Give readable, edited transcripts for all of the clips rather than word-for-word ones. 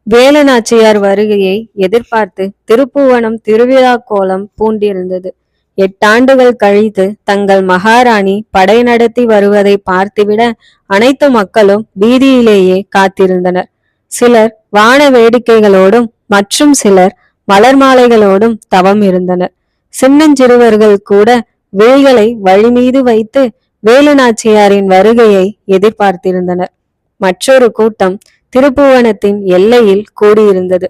வேலுநாச்சியார் வருகையை எதிர்பார்த்து திருப்புவனம் திருவிழா கோலம் பூண்டிருந்தது. 8 ஆண்டுகள் கழித்து தங்கள் மகாராணி படை நடத்தி வருவதை பார்த்துவிட அனைத்து மக்களும் வீதியிலேயே காத்திருந்தனர். சிலர் வான வேடிக்கைகளோடும் மற்றும் சிலர் மலர் மாலைகளோடும் தவம் இருந்தனர். சின்னஞ்சிறுவர்கள் கூட விழிகளை வழிமீது வைத்து வேலுநாச்சியாரின் வருகையை எதிர்பார்த்திருந்தனர். மற்றொரு கூட்டம் திருப்புவனத்தின் எல்லையில் கூடியிருந்தது.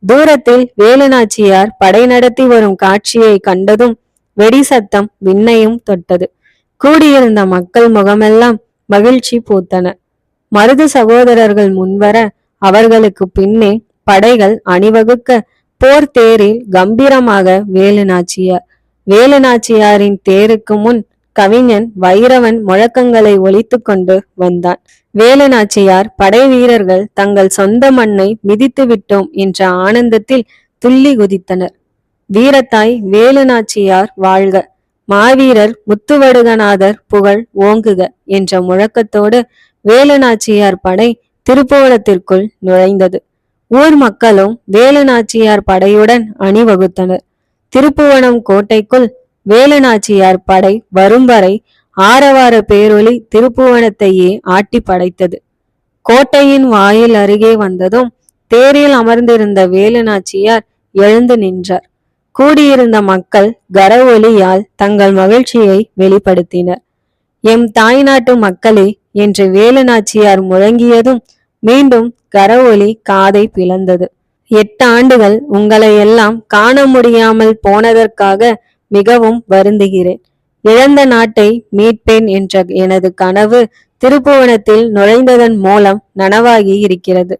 தூரத்தில் வேலுநாச்சியார் படை நடத்தி வரும் காட்சியை கண்டதும் வெடி சத்தம் விண்ணையும் தொட்டது. கூடியிருந்த மக்கள் முகமெல்லாம் மகிழ்ச்சி பூத்தன. மருது சகோதரர்கள் முன்வர அவர்களுக்கு பின்னே படைகள் அணிவகுக்க போர் தேரில் கம்பீரமாக வேலுநாச்சியார். வேலுநாச்சியாரின் தேருக்கு முன் கவிஞன் வைரவன் முழக்கங்களை ஒலித்து கொண்டு வந்தான். வேலுநாச்சியார் படை வீரர்கள் தங்கள் சொந்த மண்ணை மிதித்து விட்டோம் என்ற ஆனந்தத்தில் துள்ளி குதித்தனர். வீரத்தாய் வேலுநாச்சியார் வாழ்க, மாவீரர் முத்துவடுகநாதர் புகழ் ஓங்குக என்ற முழக்கத்தோடு வேலுநாச்சியார் படை திருப்புவனத்திற்குள் நுழைந்தது. ஊர் மக்களும் வேலுநாச்சியார் படையுடன் அணிவகுத்தனர். திருப்புவனம் கோட்டைக்குள் வேலுநாச்சியார் படை வரும் வரை ஆரவார பேரொலி திருப்புவனத்தையே ஆட்டி படைத்தது. கோட்டையின் வாயில் அருகே வந்ததும் தேரில் அமர்ந்திருந்த வேலுநாச்சியார் எழுந்து நின்றார். கூடியிருந்த மக்கள் கரவொலியால் தங்கள் மகிழ்ச்சியை வெளிப்படுத்தினர். எம் தாய்நாட்டு மக்களே என்று வேலுநாச்சியார் முழங்கியதும் மீண்டும் கரவொலி காதை பிளந்தது. 8 ஆண்டுகள் உங்களை எல்லாம் காண முடியாமல் போனதற்காக மிகவும் வருந்துகிறேன். இழந்த நாட்டை மீட்பேன் என்ற எனது கனவு திருப்புவனத்தில் நுழைந்ததன் மூலம் நனவாகி இருக்கிறது.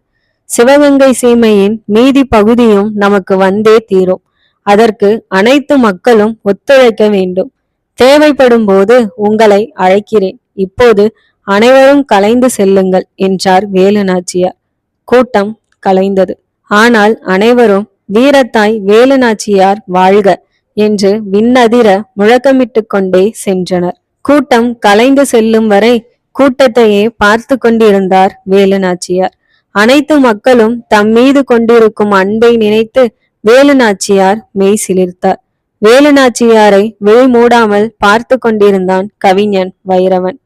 சிவகங்கை சீமையின் மீதி பகுதியும் நமக்கு வந்தே தீரும். அதற்கு அனைத்து மக்களும் ஒத்துழைக்க வேண்டும். தேவைப்படும் போது உங்களை அழைக்கிறேன். இப்போது அனைவரும் கலைந்து செல்லுங்கள் என்றார் வேலுநாச்சியார். கூட்டம் கலைந்தது. ஆனால் அனைவரும் வீரத்தாய் வேலுநாச்சியார் வாழ்க என்று விண்ணதிர முழக்கமிட்டு கொண்டே சென்றனர். கூட்டம் கலைந்து செல்லும் வரை கூட்டத்தையே பார்த்து கொண்டிருந்தார் வேலுநாச்சியார். அனைத்து மக்களும் தம் மீது கொண்டிருக்கும் அன்பை நினைத்து வேலுநாச்சியார் மெய் சிலிர்த்தார். வேலுநாச்சியாரை விழி மூடாமல் பார்த்து கொண்டிருந்தான் கவிஞன் வைரவன்.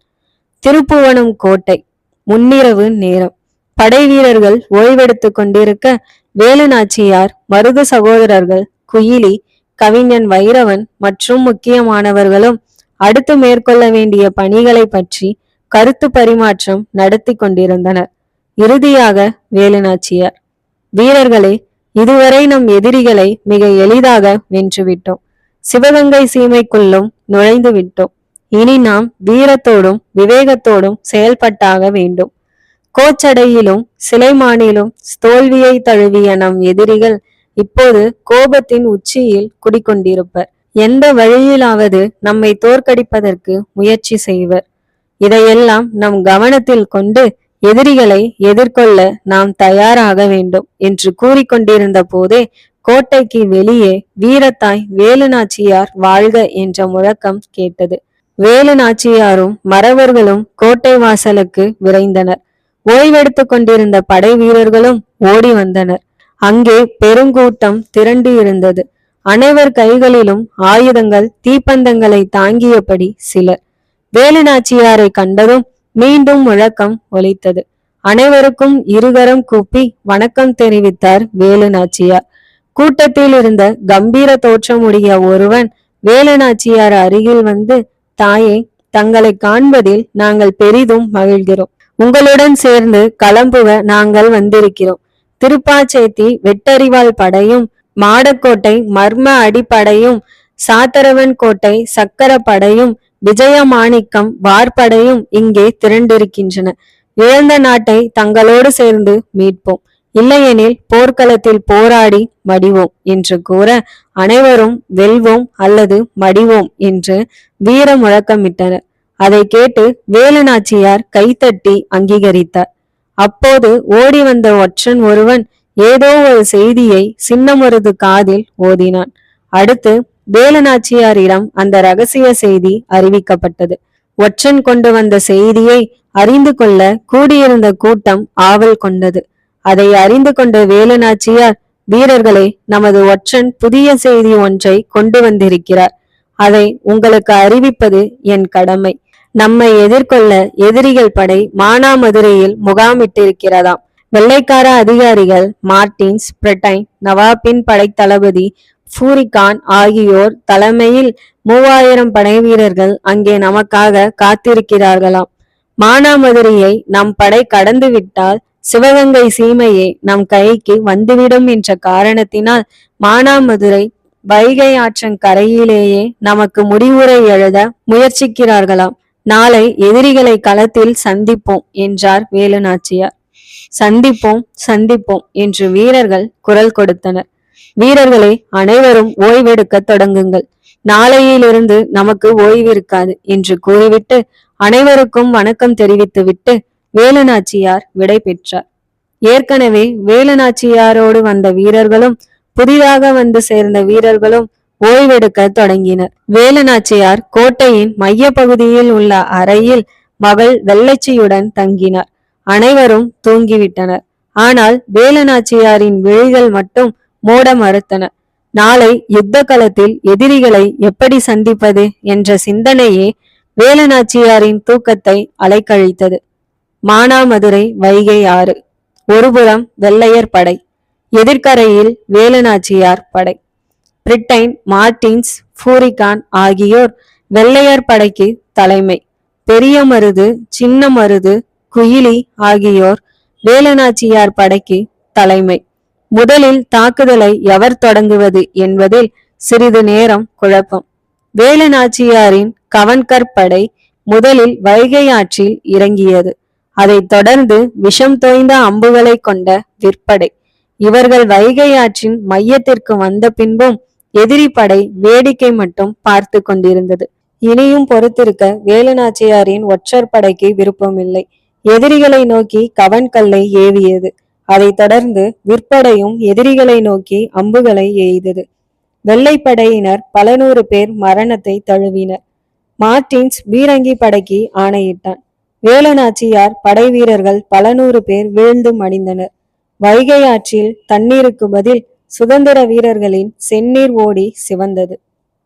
திருப்புவனம் கோட்டை. முன்னிரவு நேரம். படை வீரர்கள் ஓய்வெடுத்து கொண்டிருக்க வேலுநாச்சியார், மருது சகோதரர்கள், குயிலி, கவிஞன் வைரவன் மற்றும் முக்கியமானவர்களும் அடுத்து மேற்கொள்ள வேண்டிய பணிகளை பற்றி கருத்து பரிமாற்றம் நடத்தி கொண்டிருந்தனர். இறுதியாக வேலுநாச்சியார், வீரர்களே, இதுவரை நம் எதிரிகளை மிக எளிதாக வென்றுவிட்டோம். சிவகங்கை சீமைக்குள்ளும் நுழைந்து விட்டோம். இனி நாம் வீரத்தோடும் விவேகத்தோடும் செயல்பட்டாக வேண்டும். கோச்சடையிலும் சிலைமானிலும் தோல்வியை தழுவிய நம் எதிரிகள் இப்போது கோபத்தின் உச்சியில் குடிக்கொண்டிருப்பர். எந்த வழியிலாவது நம்மை தோற்கடிப்பதற்கு முயற்சி செய்வர். இதையெல்லாம் நம் கவனத்தில் கொண்டு எதிரிகளை எதிர்கொள்ள நாம் தயாராக வேண்டும் என்று கூறிக்கொண்டிருந்த போதே கோட்டைக்கு வெளியே வீரத்தாய் வேலுநாச்சியார் வாழ்க என்ற முழக்கம் கேட்டது. வேலுநாச்சியாரும் மறவர்களும் கோட்டை வாசலுக்கு விரைந்தனர். ஓய்வெடுத்து கொண்டிருந்த படை வீரர்களும் ஓடி வந்தனர். அங்கே பெருங்கூட்டம் திரண்டு இருந்தது. அனைவர் கைகளிலும் ஆயுதங்கள், தீப்பந்தங்களை தாங்கியபடி சிலர். வேலுநாச்சியாரை கண்டதும் மீண்டும் முழக்கம் ஒலித்தது. அனைவருக்கும் இருகரம் கூப்பி வணக்கம் தெரிவித்தார் வேலுநாச்சியார். கூட்டத்தில் இருந்த கம்பீர தோற்றமுடைய ஒருவன் வேலுநாச்சியார் அருகில் வந்து, தாயே, தங்களை காண்பதில் நாங்கள் பெரிதும் மகிழ்கிறோம். உங்களுடன் சேர்ந்து களம்புவ நாங்கள் வந்திருக்கிறோம். திருப்பாச்சேத்தி வெட்டறிவாள் படையும், மாடக்கோட்டை மர்ம அடிப்படையும், சாத்தரவன் கோட்டை சக்கர படையும், விஜயமாணிக்கம் வார்படையும் இங்கே திரண்டிருக்கின்றன. இழந்த நாட்டை தங்களோடு சேர்ந்து மீட்போம், இல்லையெனில் போர்க்களத்தில் போராடி மடிவோம் என்று கூற அனைவரும் வெல்வோம் அல்லது மடிவோம் என்று வீர முழக்கமிட்டனர். அதை கேட்டு வேலுநாச்சியார் கைத்தட்டி அங்கீகரித்தார். அப்போது ஓடி வந்த ஒற்றன் ஒருவன் ஏதோ ஒரு செய்தியை சின்னமருது காதில் ஓதினான். அடுத்து வேலுநாச்சியாரிடம் அந்த ரகசிய செய்தி அறிவிக்கப்பட்டது. ஒற்றன் கொண்டு வந்த செய்தியை அறிந்து கொள்ள கூடியிருந்த கூட்டம் ஆவல் கொண்டது. அதை அறிந்து கொண்ட வேலுநாச்சியார், வீரர்களே, நமது ஒற்றன் புதிய செய்தி ஒன்றை கொண்டு வந்திருக்கிறார். அதை உங்களுக்கு அறிவிப்பது என் கடமை. நம்மை எதிர்கொள்ள எதிரிகள் படை மானாமதுரையில் முகாமிட்டிருக்கிறதாம். வெள்ளைக்கார அதிகாரிகள் மார்டின்ஸ், பிரிட்டன் நவாபின் படைத்தளபதி ஃபூரிகான் ஆகியோர் தலைமையில் 3000 படை வீரர்கள் அங்கே நமக்காக காத்திருக்கிறார்களாம். மானாமதுரையை நம் படை கடந்து விட்டால் சிவகங்கை சீமையே நம் கைக்கு வந்துவிடும் என்ற காரணத்தினால் மானாமதுரை வைகை ஆற்றன் கரையிலேயே நமக்கு முடிவுரை எழுத முயற்சிக்கிறார்களாம். நாளை எதிரிகளை களத்தில் சந்திப்போம் என்றார் வேலுநாச்சியார். சந்திப்போம் சந்திப்போம் என்று வீரர்கள் குரல் கொடுத்தனர். வீரர்களே, அனைவரும் ஓய்வெடுக்க தொடங்குங்கள். நாளையிலிருந்து நமக்கு ஓய்விருக்காது என்று கூறிவிட்டு அனைவருக்கும் வணக்கம் தெரிவித்துவிட்டு வேலுநாச்சியார் விடை பெற்றார். ஏற்கனவே வேலுநாச்சியாரோடு வந்த வீரர்களும் புதிதாக வந்து சேர்ந்த வீரர்களும் ஓய்வெடுக்க தொடங்கினர். வேலுநாச்சியார் கோட்டையின் மைய பகுதியில் உள்ள அறையில் மகள் வெள்ளச்சியுடன் தங்கினார். அனைவரும் தூங்கிவிட்டனர். ஆனால் வேலுநாச்சியாரின் விழிகள் மட்டும் மூட மறுத்தன. நாளை யுத்த களத்தில் எதிரிகளை எப்படி சந்திப்பது என்ற சிந்தனையே வேலுநாச்சியாரின் தூக்கத்தை அலைக்கழித்தது. மானாமதுரை வைகை ஆறு. ஒருபுறம் வெள்ளையர் படை, எதிர்கரையில் வேலுநாச்சியார் படை. பிரிட்டன், மார்டின்ஸ், ஃபூரிகான் ஆகியோர் வெள்ளையர் படைக்கு தலைமை. பெரிய மருது, சின்ன மருது, குயிலி ஆகியோர் வேலுநாச்சியார் படைக்கு தலைமை. முதலில் தாக்குதலை எவர் தொடங்குவது என்பதில் சிறிது நேரம் குழப்பம். வேலுநாச்சியாரின் கவன்கர் படை முதலில் வைகை ஆற்றில் இறங்கியது. அதைத் தொடர்ந்து விஷம் தோய்ந்த அம்புகளை கொண்ட விற்படை. இவர்கள் வைகை ஆற்றின் மையத்திற்கு வந்த பின்பும் எதிரி படை வேடிக்கை மட்டும் பார்த்து கொண்டிருந்தது. இனியும் பொறுத்திருக்க வேலுநாச்சியாரின் ஒற்றர் படைக்கு விருப்பமில்லை. எதிரிகளை நோக்கி கவன்கல்லை ஏவியது. அதைத் தொடர்ந்து விற்படையும் எதிரிகளை நோக்கி அம்புகளை எய்தது. வெள்ளைப்படையினர் பல நூறு பேர் மரணத்தை தழுவினர். மார்டின்ஸ் பீரங்கி படைக்கு ஆணையிட்டான். வேலுநாச்சியார் படை வீரர்கள் பல நூறு பேர் விழுந்து மடிந்தனர். வைகை ஆற்றில் தண்ணீருக்கு பதில் சுதந்திர வீரர்களின் செந்நீர் ஓடி சிவந்தது.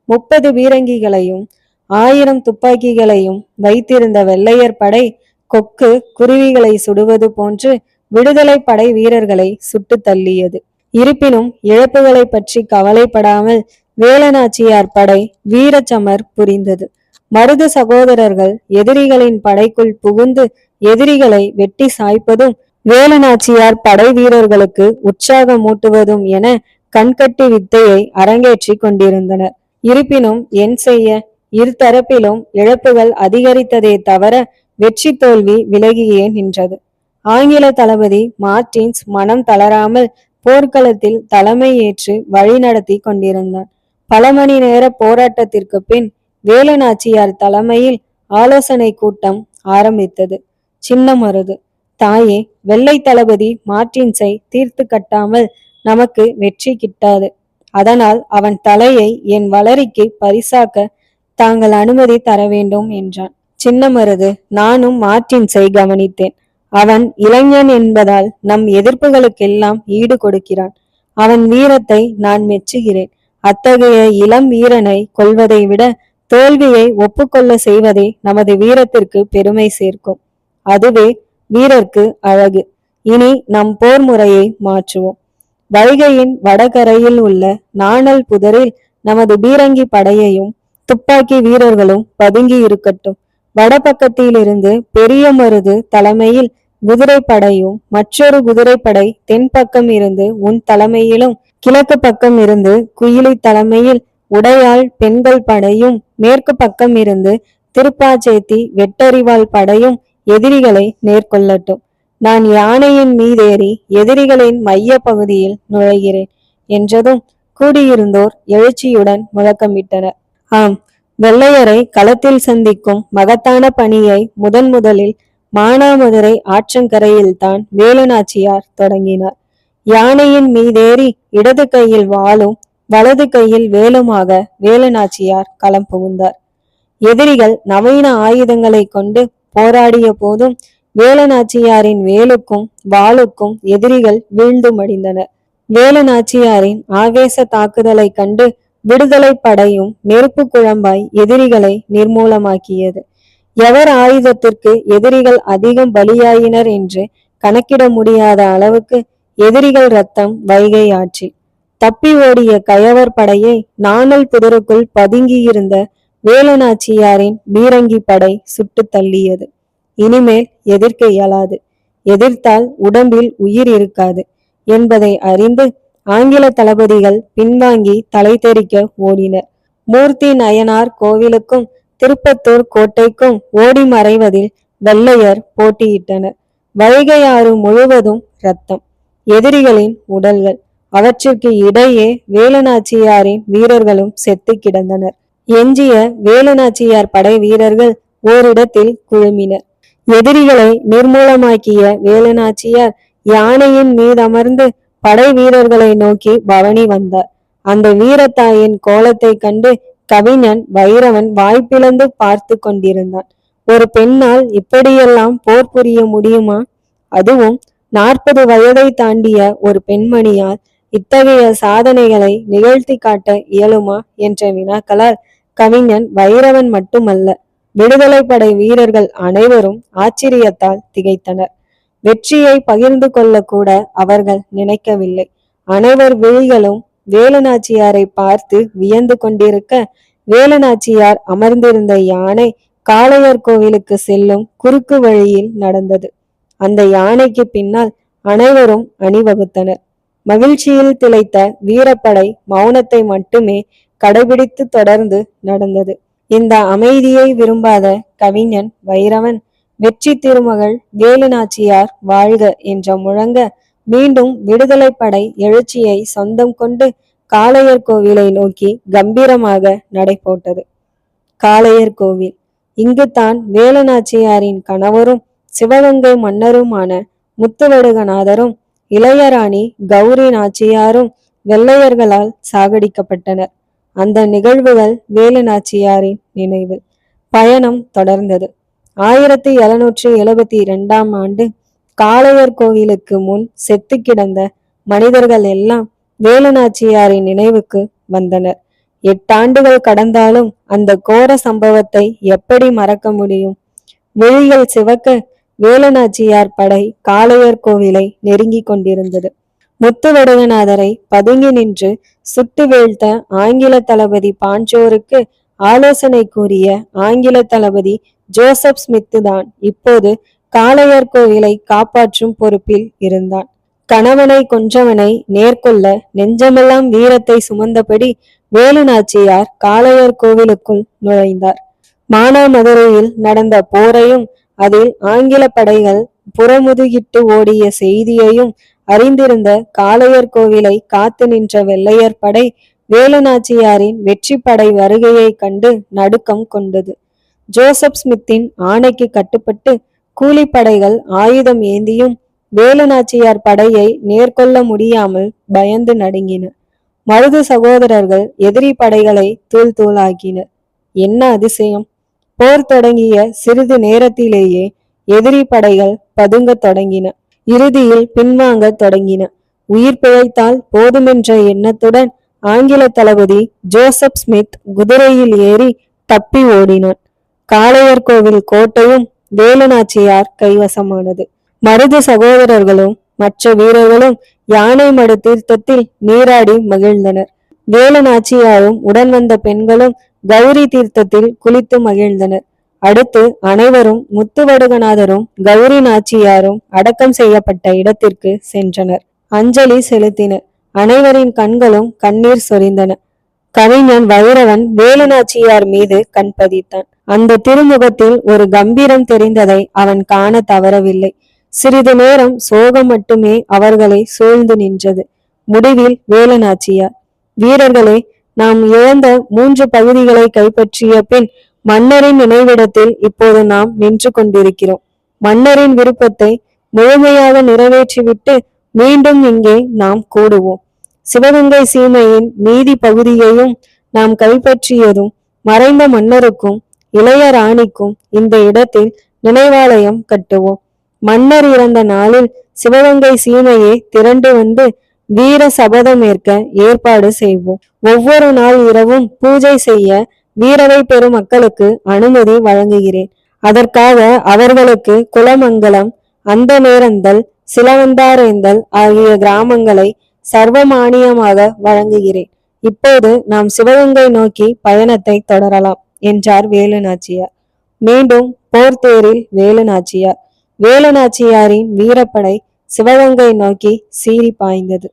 30 பீரங்கிகளையும் 1000 துப்பாக்கிகளையும் வைத்திருந்த வெள்ளையர் படை கொக்கு குருவிகளை சுடுவது போன்று விடுதலை படை வீரர்களை சுட்டு தள்ளியது. இருப்பினும் இழப்புகளை பற்றி கவலைப்படாமல் வேலுநாச்சியார் படை வீரச்சமர் புரிந்தது. மருது சகோதரர்கள் எதிரிகளின் படைக்குள் புகுந்து எதிரிகளை வெட்டி சாய்ப்பதும் வேலுநாச்சியார் படை வீரர்களுக்கு உற்சாகமூட்டுவதும் என கண்கட்டி வித்தையை அரங்கேற்றி கொண்டிருந்தனர். இருப்பினும் என் செய்ய, இருதரப்பிலும் இழப்புகள் அதிகரித்ததே தவிர வெற்றி தோல்வி விலகியே நின்றது. ஆங்கில தளபதி மார்டின்ஸ் மனம் தளராமல் போர்க்களத்தில் தலைமை ஏற்று வழி நடத்தி கொண்டிருந்தான். பல மணி நேர போராட்டத்திற்கு பின் வேலுநாச்சியார் தலைமையில் ஆலோசனை கூட்டம் ஆரம்பித்தது. சின்ன மருது, தாயே, வெள்ளை தளபதி மார்டின்ஸை தீர்த்து கட்டாமல் நமக்கு வெற்றி கிட்டாது. அதனால் அவன் தலையை என் வளரிக்கு பரிசாக்க தாங்கள் அனுமதி தர வேண்டும் என்றான். சின்ன மருது, நானும் மார்டின்ஸை கவனித்தேன். அவன் இளைஞன் என்பதால் நம் எதிர்ப்புகளுக்கெல்லாம் ஈடு கொடுக்கிறான். அவன் வீரத்தை நான் மெச்சுகிறேன். அத்தகைய இளம் வீரனை கொல்வதை விட தோல்வியை ஒப்புக்கொள்ள செய்வதே நமது வீரத்திற்கு பெருமை சேர்க்கும். அதுவே வீரர்க்கு அழகு. இனி நம் போர் முறையை மாற்றுவோம். வைகையின் வடகரையில் உள்ள நாணல் புதரில் நமது பீரங்கி படையையும் துப்பாக்கி வீரர்களும் பதுங்கி இருக்கட்டும். வடபக்கத்திலிருந்து பெரிய மருது தலைமையில் குதிரை படையும் மற்றொரு குதிரைப்படை தென்பக்கம் இருந்து உன் தலைமையிலும் கிழக்கு பக்கம் இருந்து குயிலி தலைமையில் உடையாள் பெண்கள் படையும் மேற்கு பக்கம் இருந்து திருப்பாச்சேத்தி வெட்டறிவாள் படையும் எதிரிகளை நேர்கொள்ளட்டும். நான் யானையின் மீதேறி எதிரிகளின் மைய பகுதியில் நுழைகிறேன் என்றதும் கூடியிருந்தோர் எழுச்சியுடன் முழக்கமிட்டனர். ஆம், வெள்ளையரை களத்தில் சந்திக்கும் மகத்தான பணியை முதலில் மானாமதுரை ஆற்றங்கரையில்தான் வேலுநாச்சியார் தொடங்கினார். யானையின் மீதேறி இடது கையில் வாளும் வலது கையில் வேலுமாக வேலுநாச்சியார் களம் புகுந்தார். எதிரிகள் நவீன ஆயுதங்களை கொண்டு போராடிய போதும் வேலநாச்சியாரின் வேலுக்கும் வாளுக்கும் எதிரிகள் வீழ்ந்து மடிந்தனர். வேலுநாச்சியாரின் ஆவேச தாக்குதலை கண்டு விடுதலை படையும் நெருப்பு குழம்பாய் எதிரிகளை நிர்மூலமாக்கியது. எவர் ஆயுதத்திற்கு எதிரிகள் அதிகம் பலியாயினர் என்று கணக்கிட முடியாத அளவுக்கு எதிரிகள் ரத்தம் வைகை ஆற்றி தப்பி ஓடிய கயவர் படையை நாணல் புதருக்குள் பதுங்கியிருந்த வேலுநாச்சியாரின் பீரங்கி படை சுட்டு தள்ளியது. இனிமேல் எதிர்க்க இயலாது, எதிர்த்தால் உடம்பில் உயிர் இருக்காது என்பதை அறிந்து ஆங்கில தளபதிகள் பின்வாங்கி தலை தெறிக்க ஓடினர். மூர்த்தி நயனார் கோவிலுக்கும் திருப்பத்தூர் கோட்டைக்கும் ஓடி மறைவதில் வெள்ளையர் போட்டியிட்டனர். வைகை ஆறு முழுவதும் இரத்தம், எதிரிகளின் உடல்கள், அவற்றிற்கு இடையே வேலுநாச்சியாரின் வீரர்களும் செத்து கிடந்தனர். எஞ்சிய வேலுநாச்சியார் படை வீரர்கள் ஓரிடத்தில் குழுமினர். எதிரிகளை நிர்மூலமாக்கிய வேலுநாச்சியார் யானையின் மீதமர்ந்து படை வீரர்களை நோக்கி பவனி வந்தார். அந்த வீரத்தாயின் கோலத்தை கண்டு கவிஞன் வைரவன் வாய்ப்பிழந்து பார்த்து கொண்டிருந்தான். ஒரு பெண்ணால் இப்படியெல்லாம் போர் புரிய முடியுமா? அதுவும் 40 வயதை தாண்டிய ஒரு பெண்மணியால் இத்தகைய சாதனைகளை நிகழ்த்தி காட்ட இயலுமா என்ற வினாக்களால் கவிஞன் வைரவன் மட்டுமல்ல, விடுதலை படை வீரர்கள் அனைவரும் ஆச்சரியத்தால் திகைத்தனர். வெற்றியை பகிர்ந்து கொள்ள கூட அவர்கள் நினைக்கவில்லை. அனைவர் விழிகளும் வேலுநாச்சியாரை பார்த்து வியந்து கொண்டிருக்க, வேலுநாச்சியார் அமர்ந்திருந்த யானை காளையர் கோவிலுக்கு செல்லும் குறுக்கு வழியில் நடந்தது. அந்த யானைக்கு பின்னால் அனைவரும் அணிவகுத்தனர். மகிழ்ச்சியில் திளைத்த வீரப்படை மௌனத்தை மட்டுமே கடைபிடித்து தொடர்ந்து நடந்தது. இந்த அமைதியை விரும்பாத கவிஞன் வைரவன் வெற்றி திருமகள் வேலுநாச்சியார் வாழ்க என்ற முழங்க மீண்டும் விடுதலை படை எழுச்சியை சொந்தம் கொண்டு காளையர் கோவிலை நோக்கி கம்பீரமாக நடை போட்டது. காளையர் கோவில் இங்குதான் வேலுநாச்சியாரின் கணவரும் சிவகங்கை மன்னருமான முத்துவடுகநாதரும் இளையராணி கௌரி நாச்சியாரும் வெள்ளையர்களால் சாகடிக்கப்பட்டனர். அந்த நிகழ்வுகள் வேலுநாச்சியாரின் நினைவில். பயணம் தொடர்ந்தது. 1772 ஆண்டு காளையர் கோவிலுக்கு முன் செத்து கிடந்த மனிதர்கள் எல்லாம் வேலுநாச்சியாரின் நினைவுக்கு வந்தனர். 8 ஆண்டுகள் கடந்தாலும் அந்த கோர சம்பவத்தை எப்படி மறக்க முடியும்? விழிகள் சிவக்க வேலுநாச்சியார் படை காளையர் கோவிலை நெருங்கி கொண்டிருந்தது. முத்துவடுகநாதரை பதுங்கி நின்று சுட்டு வீழ்த்த ஆங்கில தளபதி பாஞ்சோருக்கு ஆலோசனை கூறிய ஆங்கில தளபதி ஜோசப் ஸ்மித்து தான் இப்போது காளையர் கோவிலை காப்பாற்றும் பொறுப்பில் இருந்தான். கணவனை கொன்றவனை நேர்கொள்ள நெஞ்சமெல்லாம் வீரத்தை சுமந்தபடி வேலுநாச்சியார் காளையர் கோவிலுக்குள் நுழைந்தார். மானாமதுரையில் நடந்த போரையும் அதில் ஆங்கில படைகள் புறமுதுகிட்டு ஓடிய செய்தியையும் அறிந்திருந்த காளையர் கோவிலை காத்து நின்ற வெள்ளையர் படை வேலுநாச்சியாரின் வெற்றி படை வருகையை கண்டு நடுக்கம் கொண்டது. ஜோசப் ஸ்மித்தின் ஆணைக்கு கட்டுப்பட்டு கூலிப்படைகள் ஆயுதம் ஏந்தியும் வேலுநாச்சியார் படையை நேர்கொள்ள முடியாமல் பயந்து நடுங்கின. மருது சகோதரர்கள் எதிரி படைகளை தூள் தூளாக்கினர். என்ன அதிசயம்! போர் தொடங்கிய சிறிது நேரத்திலேயே எதிரி படைகள் பதுங்க தொடங்கின. இறுதியில் பின்வாங்க தொடங்கின. உயிர் பிழைத்தால் போதுமென்ற எண்ணத்துடன் ஆங்கில தளபதி ஜோசப் ஸ்மித் குதிரையில் ஏறி தப்பி ஓடினான். காளையர் கோவில் கோட்டையும் வேலுநாச்சியார் கைவசமானது. மருது சகோதரர்களும் மற்ற வீரர்களும் யானை மடு தீர்த்தத்தில் நீராடி மகிழ்ந்தனர். வேலுநாச்சியாரும் உடன் வந்த பெண்களும் கௌரி தீர்த்தத்தில் குளித்து மகிழ்ந்தனர். அடுத்து அனைவரும் முத்துவடுகநாதரும் கௌரி நாச்சியாரும் அடக்கம் செய்யப்பட்ட இடத்திற்கு சென்றனர். அஞ்சலி செலுத்தினர். அனைவரின் கண்களும் கண்ணீர் சொரிந்தன. கவிஞன் வைரவன் வேலுநாச்சியார் மீது கண் பதித்தான். அந்த திருமுகத்தில் ஒரு கம்பீரம் தெரிந்ததை அவன் காண தவறவில்லை. சிறிது நேரம் சோகம் மட்டுமே அவர்களை சூழ்ந்து நின்றது. முடிவில் வேலுநாச்சியார், வீரர்களே, நாம் இழந்த 3 பகுதிகளை கைப்பற்றிய பின் மன்னரின் நினைவிடத்தில் இப்போது நாம் நின்று கொண்டிருக்கிறோம். மன்னரின் விருப்பத்தை முழுமையாக நிறைவேற்றிவிட்டு மீண்டும் இங்கே நாம் கூடுவோம். சிவகங்கை சீமையின் மீதி பகுதியையும் நாம் கைப்பற்றியதும் மறைந்த மன்னருக்கும் இளைய ராணிக்கும் இந்த இடத்தில் நினைவாலயம் கட்டுவோம். மன்னர் இறந்த நாளில் சிவகங்கை சீமையே திரண்டு வந்து வீர சபதம் ஏற்க ஏற்பாடு செய்வோம். ஒவ்வொரு நாள் இரவும் பூஜை செய்ய வீரவை பெறும் மக்களுக்கு அனுமதி வழங்குகிறேன். அதற்காக அவர்களுக்கு குலமங்கலம், அந்த நேரந்தல், சிலவந்தாரேந்தல் ஆகிய கிராமங்களை சர்வமானியமாக வழங்குகிறேன். இப்போது நாம் சிவகங்கை நோக்கி பயணத்தை தொடரலாம் என்றார் வேலுநாச்சியார். மீண்டும் போர்த்தேரில் வேலுநாச்சியார். வேலுநாச்சியாரின் வீரப்படை சிவகங்கை நோக்கி சீறி பாய்ந்தது.